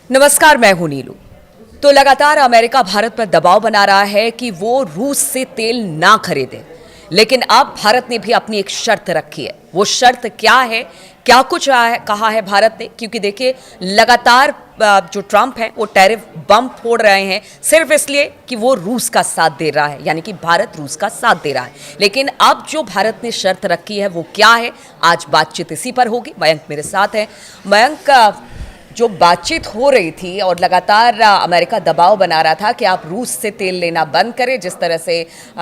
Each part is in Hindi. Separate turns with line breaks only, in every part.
नमस्कार, मैं हूं नीलू। तो लगातार अमेरिका भारत पर दबाव बना रहा है कि वो रूस से तेल ना खरीदे, लेकिन अब भारत ने भी अपनी एक शर्त रखी है। वो शर्त क्या है, क्या कुछ कहा है भारत ने? क्योंकि देखिए, लगातार जो ट्रंप है वो टैरिफ बम फोड़ रहे हैं सिर्फ इसलिए कि वो रूस का साथ दे रहा है, यानी कि भारत रूस का साथ दे रहा है। लेकिन अब जो भारत ने शर्त रखी है वो क्या है, आज बातचीत इसी पर होगी। मयंक मेरे साथ है। मयंक, जो बातचीत हो रही थी और लगातार अमेरिका दबाव बना रहा था कि आप रूस से तेल लेना बंद करें, जिस तरह से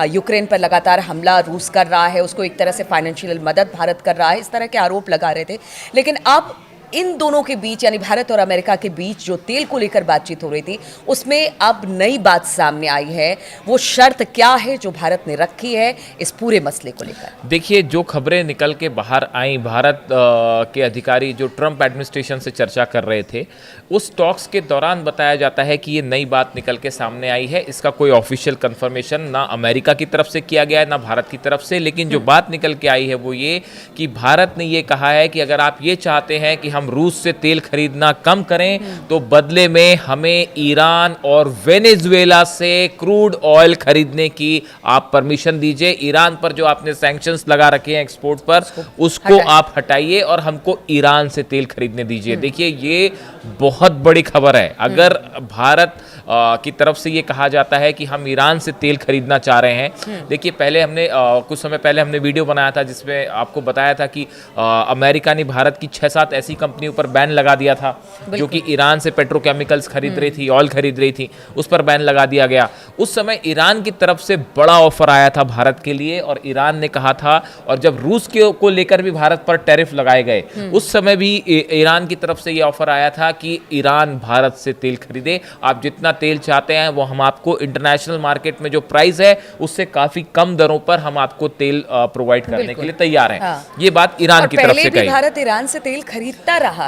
यूक्रेन पर लगातार हमला रूस कर रहा है, उसको एक तरह से फाइनेंशियल मदद भारत कर रहा है, इस तरह के आरोप लगा रहे थे। लेकिन अब इन दोनों के बीच, यानी भारत और अमेरिका के बीच जो तेल को लेकर बातचीत हो रही थी, उसमें अब नई बात सामने आई है। वो शर्त क्या है जो भारत ने रखी है इस पूरे मसले को लेकर?
देखिए, जो खबरें निकल के बाहर आई, भारत के अधिकारी जो ट्रंप एडमिनिस्ट्रेशन से चर्चा कर रहे थे, उस टॉक्स के दौरान बताया जाता है कि ये नई बात निकल के सामने आई है। इसका कोई ऑफिशियल कंफर्मेशन ना अमेरिका की तरफ से किया गया है ना भारत की तरफ से, लेकिन जो बात निकल के आई है वो ये कि भारत ने ये कहा है कि अगर आप ये चाहते हैं कि हम रूस से तेल खरीदना कम करें तो बदले में हमें ईरान और वेनेजुएला से क्रूड ऑयल खरीदने की आप परमिशन दीजिए। ईरान पर जो आपने सैंक्शंस लगा रखे हैं एक्सपोर्ट पर, उसको आप हटाइए और हमको ईरान से तेल खरीदने दीजिए। देखिए, ये बहुत बड़ी खबर है। अगर भारत की तरफ से ये कहा जाता है कि हम ईरान से तेल खरीदना चाह रहे हैं। देखिए, पहले हमने कुछ समय पहले हमने वीडियो बनाया था जिसमें आपको बताया था कि अमेरिका ने भारत की 6-7 ऐसी कंपनियों पर बैन लगा दिया था जो कि ईरान से पेट्रोकेमिकल्स खरीद रही थी, ऑयल खरीद रही थी, उस पर बैन लगा दिया गया। उस समय ईरान की तरफ से बड़ा ऑफर आया था भारत के लिए और ईरान ने कहा था, और जब रूस को लेकर भी भारत पर टैरिफ लगाए गए, उस समय भी ईरान की तरफ से ये ऑफर आया था कि ईरान भारत से तेल खरीदे। आप जितना तेल चाहते हैं वो हम आपको इंटरनेशनल मार्केट में जो प्राइस है उससे काफी कम दरों पर हम आपको तेल प्रोवाइड करने के लिए तैयार हैं। हाँ। ये बात ईरान की तरफ से कही।
भारत ईरान से तेल खरीदता रहा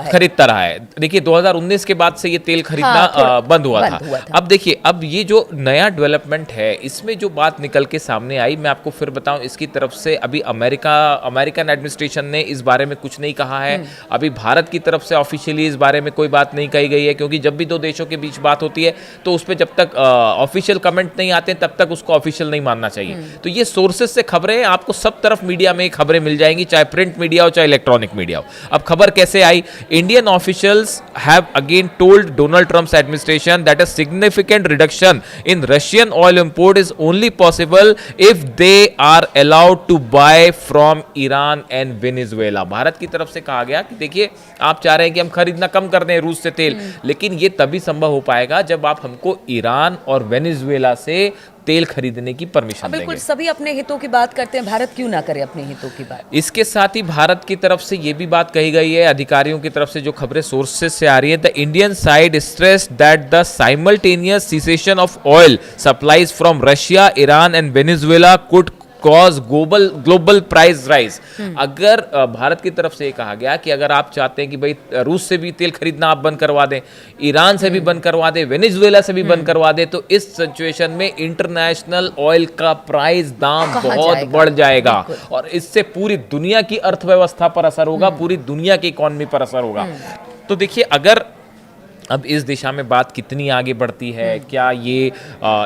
है।
देखिए, 2019 के बाद से ये तेल खरीदना बंद हुआ था। अब देखिए, अब ये जो नया डेवलपमेंट है, इसमें जो बात निकल के सामने आई, मैं आपको फिर बताऊं, इसकी तरफ से अभी अमेरिकन एडमिनिस्ट्रेशन ने इस बारे में कुछ नहीं कहा है। अभी भारत की तरफ से ऑफिशियली इस बारे में कोई बात नहीं कही गई है, क्योंकि जब भी दो देशों के बीच बात होती है तो उस पर जब तक ऑफिशियल कमेंट नहीं आते तब तक उसको ऑफिशियल नहीं मानना चाहिए। तो ये सोर्सेस से खबरें आपको सब तरफ मीडिया में खबरें मिल जाएंगी, चाहे प्रिंट मीडिया हो चाहे इलेक्ट्रॉनिक मीडिया हो। अब खबर कैसे आई? Indian officials have again told Donald Trump's administration that a significant reduction in Russian oil import is only possible if they are allowed to buy from Iran and Venezuela. भारत की तरफ से कहा गया कि देखिए, आप चाह रहे हैं कि हम खरीदना कम कर दें रूस से तेल, लेकिन ये तभी संभव हो पाएगा जब आप हमको ईरान और वेनेजुएला से तेल खरीदने की परमिशन देंगे।
बिल्कुल, सभी अपने हितों की बात करते हैं, भारत क्यों ना करे अपने हितों की बात?
इसके साथ ही भारत की तरफ से ये भी बात कही गई है, अधिकारियों की तरफ से जो खबरें सोर्सेस से आ रही है, the Indian side stressed that the simultaneous cessation of oil supplies from Russia, Iran and Venezuela could cause global price rise. अगर भारत की तरफ से ये कहा गया कि अगर आप चाहते हैं कि भाई रूस से भी तेल खरीदना आप बंद करवा दें, ईरान से भी बंद करवा दें, वेनेजुएला से भी बंद करवा दें, तो इस सिचुएशन में इंटरनेशनल ऑयल का प्राइस दाम बहुत बढ़ जाएगा और इससे पूरी दुनिया की अर्थव्यवस्था पर असर होगा, पूरी दुनिया की इकोनॉमी पर असर होगा। तो देखिए, अगर अब इस दिशा में बात कितनी आगे बढ़ती है, क्या ये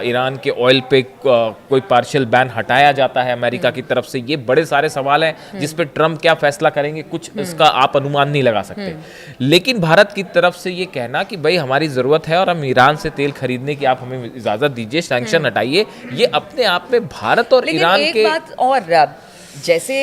ईरान के ऑयल पे कोई पार्शियल बैन हटाया जाता है अमेरिका की तरफ से, ये बड़े सारे सवाल हैं जिस पे ट्रंप क्या फैसला करेंगे, कुछ इसका आप अनुमान नहीं लगा सकते। लेकिन भारत की तरफ से ये कहना कि भाई हमारी ज़रूरत है और हम ईरान से तेल खरीदने की आप हमें इजाज़त दीजिए, सैंक्शन हटाइए, ये अपने आप में भारत और ईरान के
बात और जैसे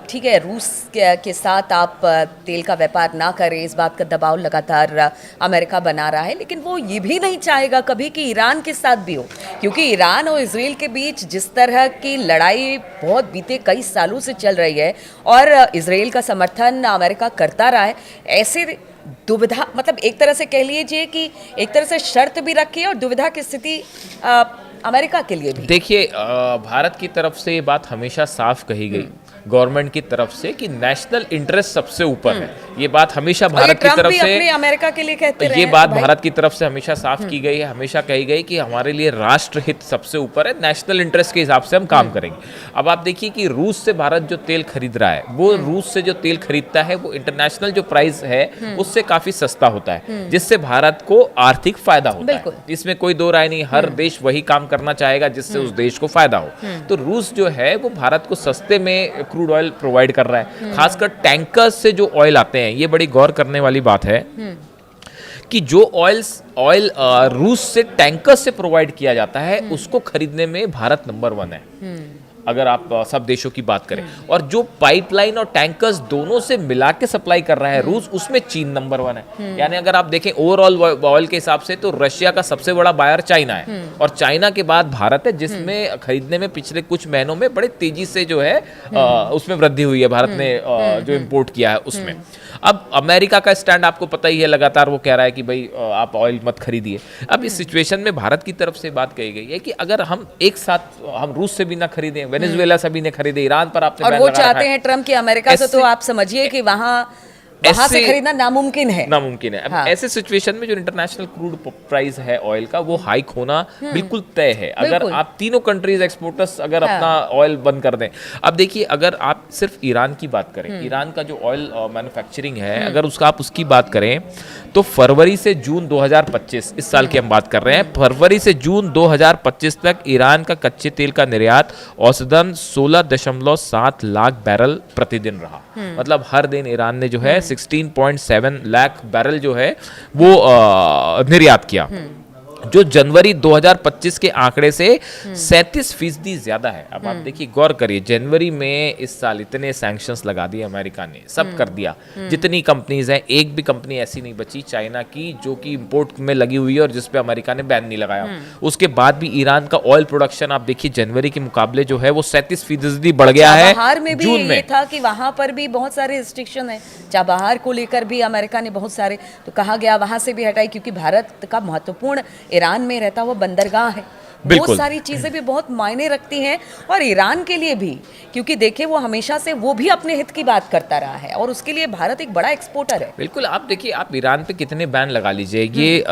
ठीक है, रूस के साथ आप तेल का व्यापार ना करें, इस बात का दबाव लगातार अमेरिका बना रहा है, लेकिन वो ये भी नहीं चाहेगा कभी कि ईरान के साथ भी हो, क्योंकि ईरान और इजराइल के बीच जिस तरह की लड़ाई बहुत बीते कई सालों से चल रही है और इजराइल का समर्थन अमेरिका करता रहा है, ऐसे दुविधा, मतलब एक तरह से कह लीजिए कि एक तरह से शर्त भी रखी है और दुविधा की स्थिति अमेरिका के लिए भी।
देखिए, भारत की तरफ से ये बात हमेशा साफ कही गई गवर्नमेंट की तरफ से कि नेशनल इंटरेस्ट सबसे ऊपर है। ये बात हमेशा
और ये
भारत की
ट्रम्प
तरफ
भी
से,
अपने अमेरिका के लिए कहते रहे
ये
हैं
बात
भाई।
भारत की तरफ से हमेशा साफ की गई है, हमेशा कही गई कि हमारे लिए राष्ट्र हित सबसे ऊपर है, नेशनल इंटरेस्ट के हिसाब से हम काम करेंगे। अब आप देखिए कि रूस से भारत जो तेल खरीद रहा है, वो रूस से जो तेल खरीदता है वो इंटरनेशनल जो प्राइस है उससे काफी सस्ता होता है, जिससे भारत को आर्थिक फायदा होता है। इसमें कोई दो राय नहीं, हर देश वही काम करना चाहेगा जिससे उस देश को फायदा हो। तो रूस जो है वो भारत को सस्ते में क्रूड ऑयल प्रोवाइड कर रहा है। खासकर टैंकर्स से जो ऑयल आते हैं, ये बड़ी गौर करने वाली बात है कि जो ऑयल रूस से टैंकर्स से प्रोवाइड किया जाता है उसको खरीदने में भारत नंबर 1 है, अगर आप सब देशों की बात करें। और जो पाइपलाइन और टैंकर्स दोनों से मिला के सप्लाई कर रहा है रूस, उसमें चीन नंबर 1 है। यानी अगर आप देखें ओवरऑल ऑयल के हिसाब से तो रशिया का सबसे बड़ा बायर चाइना है, और चाइना के बाद भारत है, जिसमें खरीदने में पिछले कुछ महीनों में बड़े तेजी से जो है उसमें वृद्धि हुई है, भारत ने जो इम्पोर्ट किया है उसमें। अब अमेरिका का स्टैंड आपको पता ही है, लगातार वो कह रहा है कि भाई आप ऑयल मत खरीदिए। अब इस सिचुएशन में भारत की तरफ से बात कही गई है कि अगर हम एक साथ, हम रूस से भी ना खरीदें, वेनेजुएला से भी ना खरीदें, ईरान पर आपने
और
बैन
वो
लगा रखा
चाहते
है।
हैं ट्रम्प की अमेरिका से, तो आप समझिए कि वहां से खरीदना नामुमकिन है।
नामुमकिन है। अब ऐसे सिचुएशन में जो इंटरनेशनल क्रूड प्राइस है ऑयल का, वो हाइक होना बिल्कुल तय है। अगर आप तीनों कंट्रीज एक्सपोर्टर्स अगर अपना ऑयल बंद कर दें। अब देखिए, अगर आप सिर्फ ईरान की बात करें, ईरान का जो ऑयल मैन्युफैक्चरिंग है, अगर आप उसकी बात करें तो फरवरी से जून 2025, इस साल की हम बात कर रहे हैं, फरवरी से जून 2025 तक ईरान का कच्चे तेल का निर्यात औसतन 16.7 लाख बैरल प्रतिदिन रहा। मतलब हर दिन ईरान ने जो है 16.7 लाख बैरल जो है वो निर्यात किया, जो जनवरी 2025 के आंकड़े से 37% ज्यादा है। अब आप देखिए, गौर करिए, जनवरी में इस साल इतने सैंक्शंस लगा दिए अमेरिका ने, सब कर दिया। जितनी कंपनीज हैं, एक भी कंपनी ऐसी नहीं बची चाइना की जो कि इंपोर्ट में लगी हुई है और जिस पे अमेरिका ने बैन नहीं लगाया। उसके बाद भी ईरान का ऑयल प्रोडक्शन आप देखिए जनवरी के मुकाबले जो है वो 37% बढ़ गया है।
चाबहार में भी ये था कि वहां पर भी बहुत सारे रिस्ट्रिक्शन है, चाबहार को लेकर भी अमेरिका ने बहुत सारे, तो कहा गया वहां से भी हटाई, क्योंकि भारत का महत्वपूर्ण ईरान में रहता हुआ बंदरगाह है। बहुत सारी चीजें भी बहुत मायने रखती हैं, और ईरान के लिए भी, क्योंकि देखिए वो हमेशा से वो भी अपने हित की बात करता रहा है, और उसके लिए भारत एक बड़ा एक्सपोर्टर है।
बिल्कुल। आप देखिए, आप ईरान पे कितने बैन लगा लीजिए, ये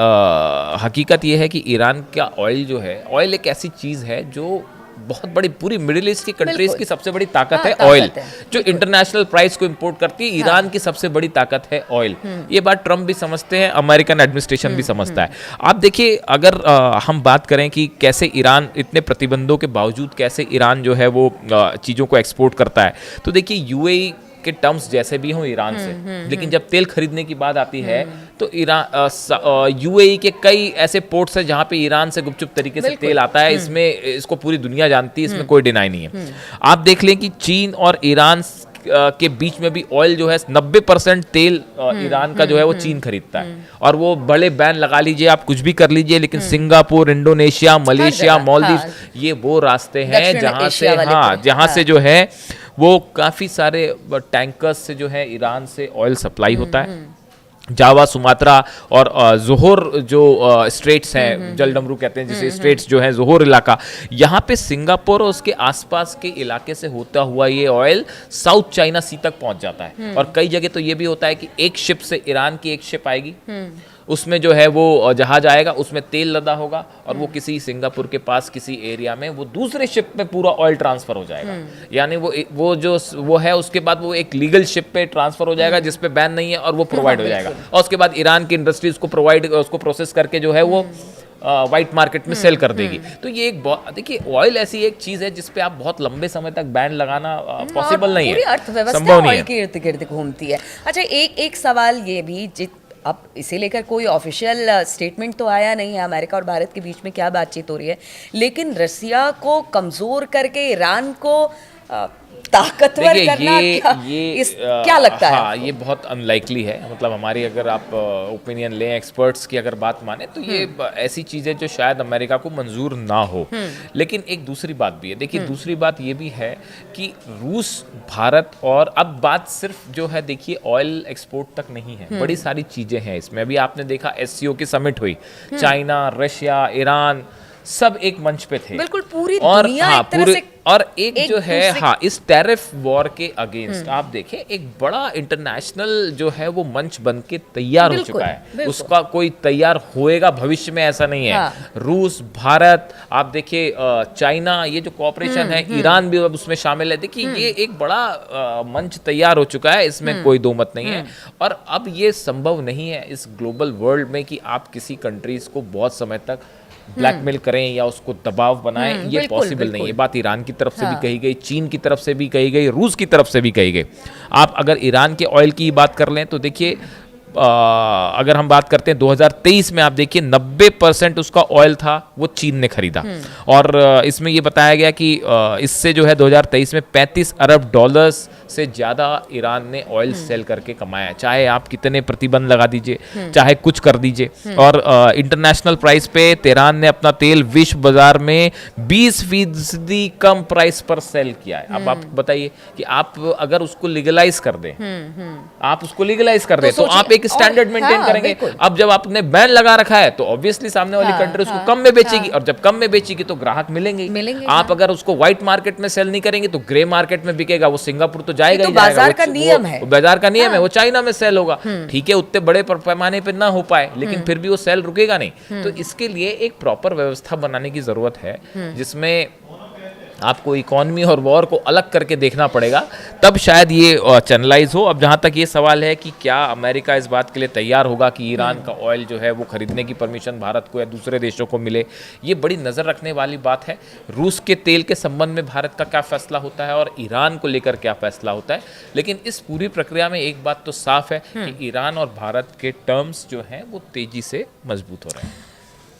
हकीकत ये है कि ईरान का ऑयल जो है, ऑयल एक ऐसी चीज है जो बहुत बड़ी, पूरी मिडिल ईस्ट की कंट्रीज की सबसे बड़ी ताकत है ऑयल, जो इंटरनेशनल प्राइस को इंपोर्ट करती है। ईरान की सबसे बड़ी ताकत है ऑयल। ये बात ट्रम्प भी समझते हैं, अमेरिकन एडमिनिस्ट्रेशन भी समझता है। आप देखिए, अगर हम बात करें कि कैसे ईरान इतने प्रतिबंधों के बावजूद कैसे ईरान जो है वो चीज़ों को एक्सपोर्ट करता है, तो देखिए यूएई के टर्म्स जैसे भी हों ईरान से, लेकिन जब तेल खरीदने की बात आती है तो ईरान यूएई के कई ऐसे पोर्ट्स हैं जहां पे ईरान से गुपचुप तरीके से तेल आता है। इसको पूरी दुनिया जानती है, इसमें कोई डिनाई नहीं है। आप देख लें कि चीन और ईरान के बीच में भी ऑयल जो है 90% तेल ईरान का जो है वो चीन खरीदता है, और वो बड़े बैन लगा लीजिए, आप कुछ भी कर लीजिए, लेकिन सिंगापुर, इंडोनेशिया, मलेशिया, मालदीव, ये वो रास्ते हैं जहां से जो है वो काफ़ी सारे टैंकर्स से जो है ईरान से ऑयल सप्लाई होता है। जावा, सुमात्रा और जोहोर जो स्ट्रेट्स हैं, जलडमरू कहते हैं जिसे, स्ट्रेट्स जो हैं, जोहोर इलाका, यहाँ पे सिंगापुर और उसके आसपास के इलाके से होता हुआ ये ऑयल साउथ चाइना सी तक पहुंच जाता है। और कई जगह तो ये भी होता है कि एक शिप से, ईरान की एक शिप आएगी, उसमें जो है वो जहाज आएगा, उसमें तेल लदा होगा, और वो किसी सिंगापुर के पास किसी एरिया में वो दूसरे शिप पे पूरा ऑयल ट्रांसफर हो जाएगा। यानी वो है, उसके बाद वो एक लीगल शिप पे ट्रांसफर हो जाएगा जिस पे बैन नहीं है, और वो प्रोवाइड हो जाएगा, और उसके बाद ईरान की इंडस्ट्री उसको प्रोसेस करके जो है वो वाइट मार्केट में सेल कर देगी। तो ये एक, देखिए ऑयल ऐसी एक चीज है जिस पे आप बहुत लंबे समय तक बैन लगाना पॉसिबल नहीं है,
पूरी अर्थव्यवस्था
संभव नहीं
ऑयल के इर्द गिर्द घूमती है। अच्छा, एक सवाल ये भी, अब इसे लेकर कोई ऑफिशियल स्टेटमेंट तो आया नहीं है, अमेरिका और भारत के बीच में क्या बातचीत हो रही है, लेकिन रसिया को कमजोर करके ईरान को ताकतवर करना, क्या लगता है?
हाँ, ये बहुत अनलाइकली है। मतलब हमारी, अगर आप ओपिनियन लें, एक्सपर्ट्स की अगर बात माने, तो ये ऐसी चीज़ है जो शायद अमेरिका को मंजूर ना हो। लेकिन एक दूसरी बात भी है, देखिए दूसरी बात ये भी है कि रूस, भारत, और अब बात सिर्फ जो है, देखिए ऑयल एक्सपोर्ट तक नहीं है, बड़ी सारी चीज़ें हैं इसमें। अभी आपने देखा एससीओ की समिट हुई, चाइना, रशिया, ईरान सब एक मंच पे थे,
बिल्कुल पूरी दुनिया एक तरह से
और एक जो है
दूसरे-
हाँ, इस टैरिफ वॉर के अगेंस्ट आप देखें एक बड़ा इंटरनेशनल जो है वो मंच बन के तैयार हो
बिल्कुल,
चुका है।
बिल्कुल।
उसका कोई तैयार होएगा भविष्य में, ऐसा नहीं है।
हाँ।
रूस, भारत, आप देखिए चाइना, ये जो कॉपरेशन है, ईरान भी अब उसमें शामिल है। देखिए ये एक बड़ा मंच तैयार हो चुका है, इसमें कोई दो मत नहीं है। और अब ये संभव नहीं है इस ग्लोबल वर्ल्ड में कि आप किसी कंट्रीज को बहुत समय तक ब्लैकमेल करें या उसको दबाव बनाएं, ये
बिल्कुल,
पॉसिबल नहीं है।
बिल्कुल।
ये बात ईरान की तरफ से
हाँ।
भी कही गई, चीन की तरफ से भी कही गई, रूस की तरफ से भी कही गई। आप अगर ईरान के ऑयल की बात कर लें तो देखिए अगर हम बात करते हैं 2023 में, आप देखिए 90% उसका ऑयल था वो चीन ने खरीदा। और इसमें ये बताया गया कि इससे जो है 2023 में 35 अरब डॉलर्स से ज़्यादा ईरान ने ऑयल सेल करके कमाया। चाहे आप कितने प्रतिबंध लगा दीजिए, चाहे कुछ कर दीजिए। और इंटरनेशनल प्राइस पे तेहरान ने अपना तेल विश्व बाजार में 20% कम प्राइस पर सेल किया है। अब आप बताइए कि आप अगर उसको लीगलाइज कर दें, आप उसको लीगलाइज कर दें तो
सोचिए,
आप एक स्टैंडर्ड
और-
मेंटेन
हाँ,
करेंगे।
बिल्कुल।
अब जब आपने बैन लगा रखा है तो ऑब्वियसली सामने वाली
हाँ,
कंट्री उसको
हाँ,
कम में बेचेगी, और जब कम में बेचेगी तो ग्राहक मिलेंगे ही।
मिलेंगे,
आप
हाँ।
अगर उसको व्हाइट मार्केट में सेल नहीं करेंगे तो ग्रे मार्केट में बिकेगा, वो सिंगापुर तो जाएगा
ये
ही
तो
जाएगा।
बाजार
वो-
का नियम है।
वो बाजार का नियम है,
हाँ।
वो चाइना में सेल होगा। ठीक है, उतने बड़े पैमाने पे ना हो पाए, लेकिन फिर भी वो सेल रुकेगा नहीं। तो इसके लिए एक प्रॉपर व्यवस्था बनाने की जरूरत है, जिसमें आपको इकोनॉमी और वॉर को अलग करके देखना पड़ेगा, तब शायद ये चैनलाइज हो। अब जहाँ तक ये सवाल है कि क्या अमेरिका इस बात के लिए तैयार होगा कि ईरान का ऑयल जो है वो खरीदने की परमिशन भारत को या दूसरे देशों को मिले, ये बड़ी नज़र रखने वाली बात है। रूस के तेल के संबंध में भारत का क्या फैसला होता है और ईरान को लेकर क्या फैसला होता है। लेकिन इस पूरी प्रक्रिया में एक बात तो साफ है कि ईरान और भारत के टर्म्स जो हैं वो तेजी से मजबूत हो रहे हैं।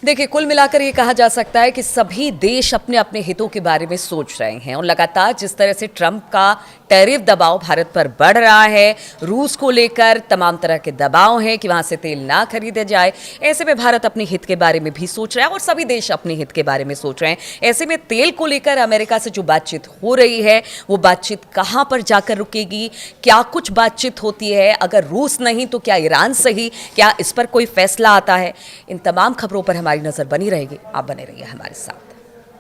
देखिए, कुल मिलाकर ये कहा जा सकता है कि सभी देश अपने अपने हितों के बारे में सोच रहे हैं और लगातार जिस तरह से ट्रंप का टैरिफ दबाव भारत पर बढ़ रहा है, रूस को लेकर तमाम तरह के दबाव हैं कि वहां से तेल ना खरीदे जाए, ऐसे में भारत अपने हित के बारे में भी सोच रहा है और सभी देश अपने हित के बारे में सोच रहे हैं। ऐसे में तेल को लेकर अमेरिका से जो बातचीत हो रही है वो बातचीत कहां पर जाकर रुकेगी, क्या कुछ बातचीत होती है, अगर रूस नहीं तो क्या ईरान सही, क्या इस पर कोई फैसला आता है, इन तमाम खबरों पर हमारी नजर बनी रहेगी। आप बने रहिए हमारे साथ।